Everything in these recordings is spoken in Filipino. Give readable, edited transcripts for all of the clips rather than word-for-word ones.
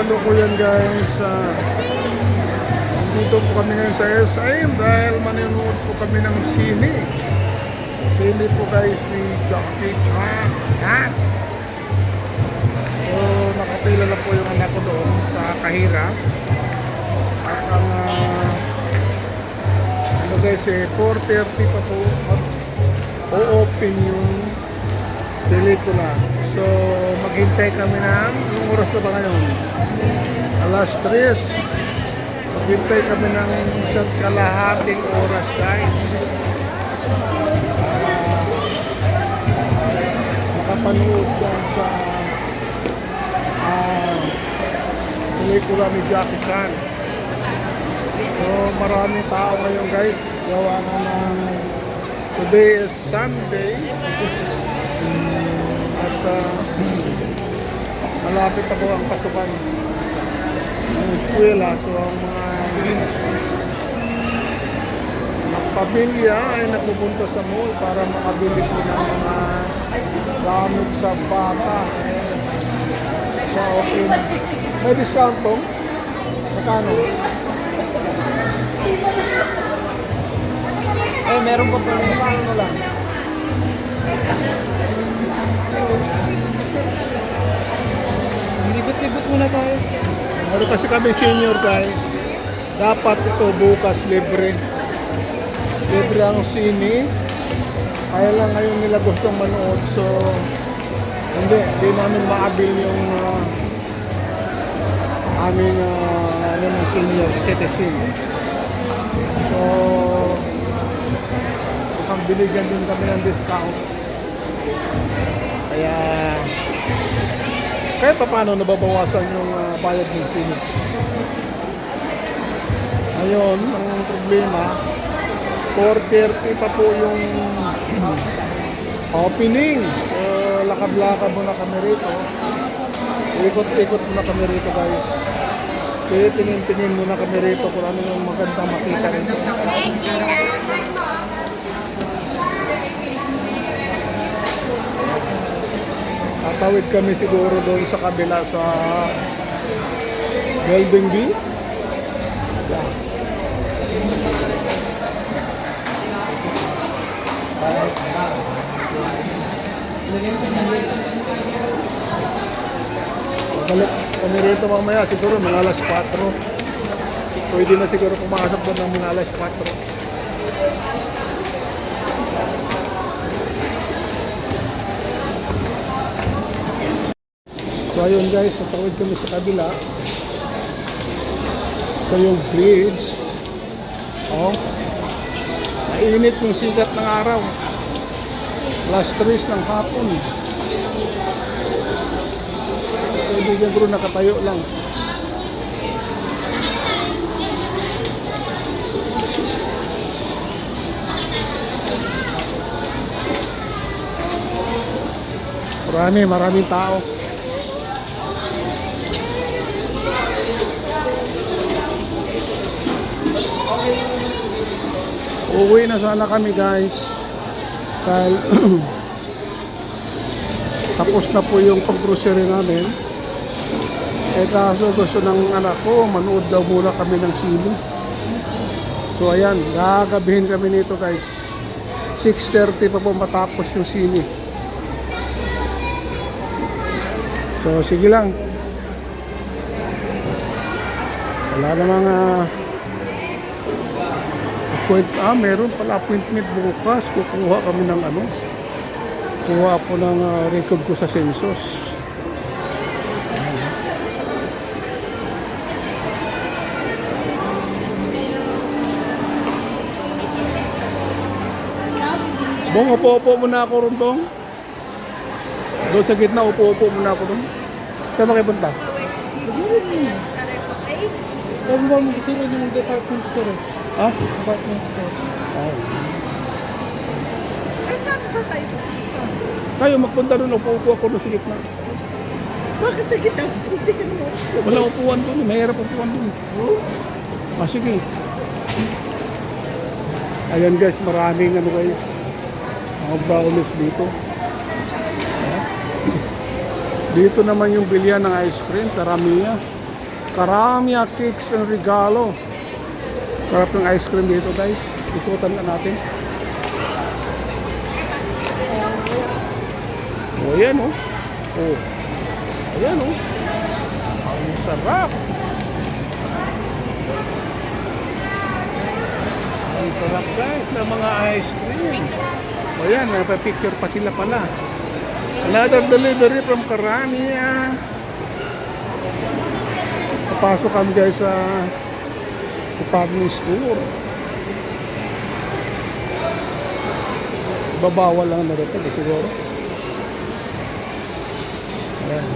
kasalukuyan guys. Dito po kami ngayon sa SM dahil manonood po kami ng sine. Sine po guys ni Jackie Chan. Yan. So nakapila lang po yung anak ko doon sa Kahira. At ang ano guys 4:30 pa po o-open yung pelikula. So maghintay kami ng anong oras na ba ngayon? Alas 3. Maghintay kami ng isang kalahating oras guys. Makapanood yan sa pelikula ni Jackie Chan. So maraming tao ngayon guys. Gawa na ng today is Sunday. At malapit ako ang pasukan ng eskwela. So ang mga pamilya ay nagpupunta sa mall para makabili po ng mga gamit sa bata. So okay. May discount po? Magkano? Meron pa po. Magkano na lang? Libot-libot muna tayo. Meron kasi kami senior guys. Dapat ito bukas libre. Libre ang sine. Kaya lang ngayon nila gustong manood. So hindi namin maabil yung aming senior citizen. So mukhang binigyan din kami ng discount. Kaya kahit pa paano nababawasan yung bayad ng sine. Ngayon, ang problema 4:30 pa po yung opening. So lakad-lakad muna kami rito. Ikot-ikot muna kami rito guys. Kaya tingin-tingin muna kami rito kung ano yung magandang makita rito. Tatawid kami siguro doon sa kabila sa Building B. Balik kami rito mamaya siguro mga alas 4. Pwede na siguro pumasok doon ng mga alas 4. So ayun guys, natawid kami sa kabila. Ito yung bridge. Oh. Mainit yung sikat ng araw. Alas 3 ng hapon. Kaibigan bro, nakatayo lang. Maraming tao. Uuwi na sana kami guys. Dahil tapos na po yung pag-grocery namin. Kaso gusto ng anak ko, manood daw muna kami ng sine. So ayan, gagabihin kami nito guys. 6:30 pa po matapos yung sine. So sige lang. Wala namang meron pala appointment bukas. Kukuha kami ng kuha po ng record ko sa census. Bong, upo-upo muna ako ron, Bong. Doon sa gitna, upo-upo muna ako ron. Saan ba kayo punta? Sabi mo gusto rin yung department store. Ha? Department store. Saan ba tayo? Kayo magpunta doon, upo-upo ako doon sa gitna. Bakit sa kita? Hindi ka naman. Wala upuan doon, mahirap upuan doon. Sige. Ayan guys, maraming guys. Mga brownies dito. Dito naman yung bilihan ng ice cream, Taramiya. Karamia Cakes and Regalo. Sarap ng ice cream dito guys. Ikutan na natin. Oh, ayan oh. Oh. Ayan oh. Ang sarap. Ang sarap guys ng mga ice cream. O yan, napapicture pa sila pala. Another delivery from Karamia. Papasok kami guys sa department store. Babawal lang na rin siguro. Ayan.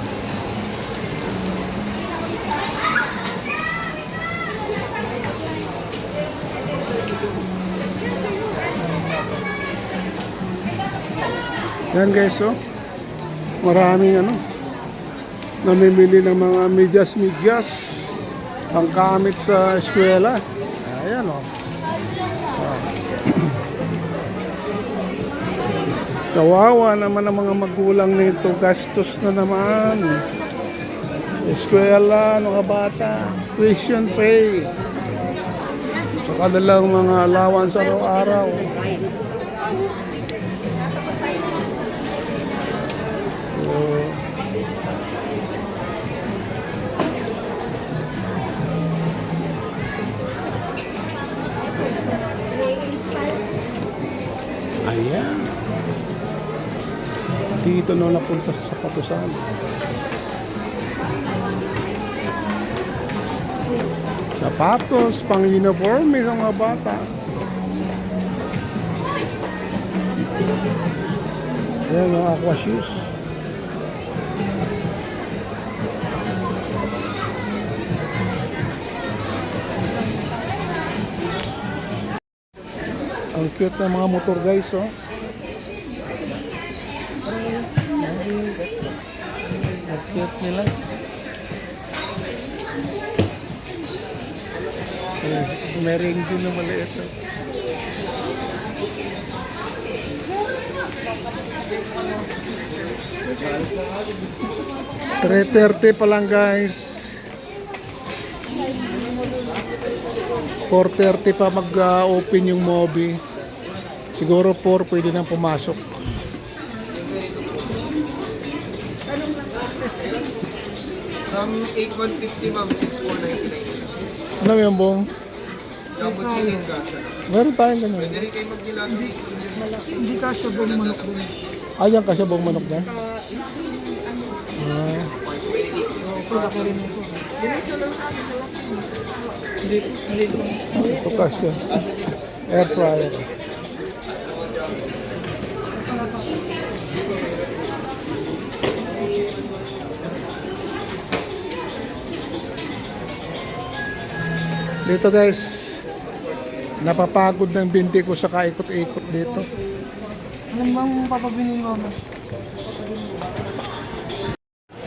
Yan guys, oh. Maraming namimili ng mga medyas panggamit sa eskwela. Ayan, oh. Kawawa naman ang mga magulang nito, gastos na naman. Eskwela, mga bata, tuition pay. Sa kanilang mga allowance araw-araw. Ayan. Dito na napunta sa sapatusan. Sapatos, pang uniforme ng mga bata. Ayan mga aqua shoes. Ang cute ng mga motor guys, oh. Ang cute nila. May ring din na maliit, oh. $3.30 pa lang guys. 4:30 pa mag-open yung Mobi. Siguro 4 pwede nang pumasok. From 8,150 ma'am, 6,499. Ano yung buong? Jumbo chicken ka. Meron tayong ganun. Pwede rin kayo magdilago. Hindi kasya buong manok doon. Ayan kasi buong manok na. Pwede ka rin ito. Hindi ko. Ito kasi. Air fryer. Dito guys, napapagod ng binti ko sa kaikot-ikot dito. Anong bang papabinin mo?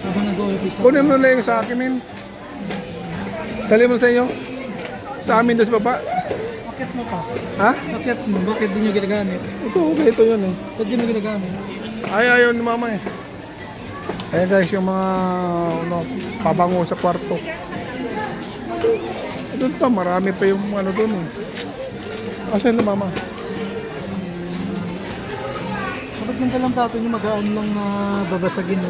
Habang nag-o-office ako. Kunin mo na yung sa akin, min. Dali mo sa inyo. Sa amin doon sa baba. Bakit mo pa? Ha? Bakit mo? Bakit di nyo ginagamit? Ito, okay, ito yun eh. Bakit di mo ginagamit? Ayaw ni mama eh. Ayan guys, yung mga pabango sa kwarto. Doon pa, marami pa yung doon eh. Asan na mama? Bakit yung talang tato nyo mag-aan lang na babasagin, no?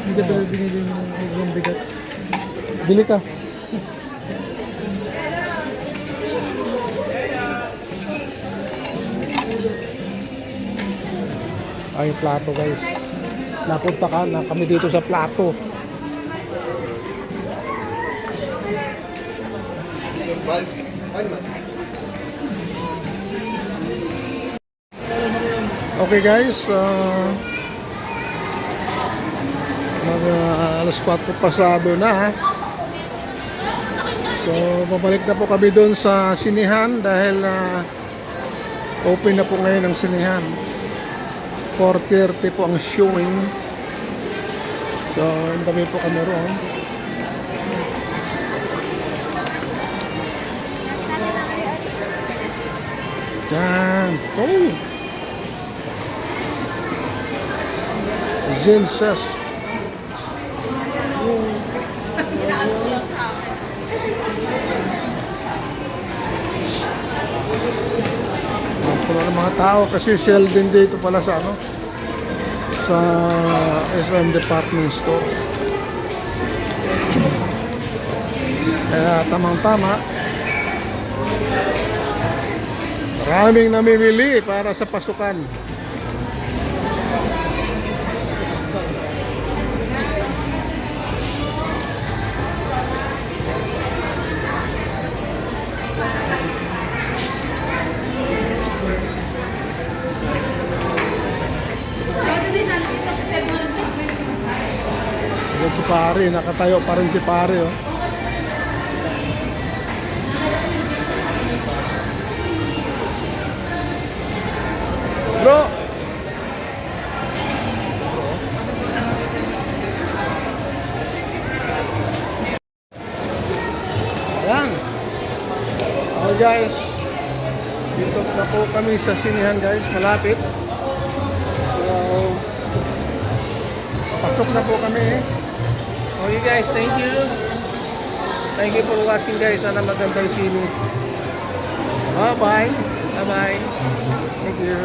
Hindi ka dahil binili yung huwag bigat. Bili ka. Ay, plato guys. Napunta ka na kami dito sa plato. Okay guys, alas 4 pasado na. So, babalik na po kami doon sa sinihan dahil open na po ngayon ang sinihan. 4:30 po ang showing. So, kami po kami roon. Yan. Oh! Zen Zest. mga tao kasi sale din dito pala sa ano sa SM Department Store. Kaya tamang-tama. Maraming namimili para sa pasukan. Ayan si pare, nakatayo pa rin si pare. Oh. Bro! Ayan. Okay guys. Dito na po kami sa sinihan guys. Malapit. So, pasok na po kami. Okay guys, thank you. Thank you for watching guys. Sana magandang sini. Bye bye. Bye bye. Thank you.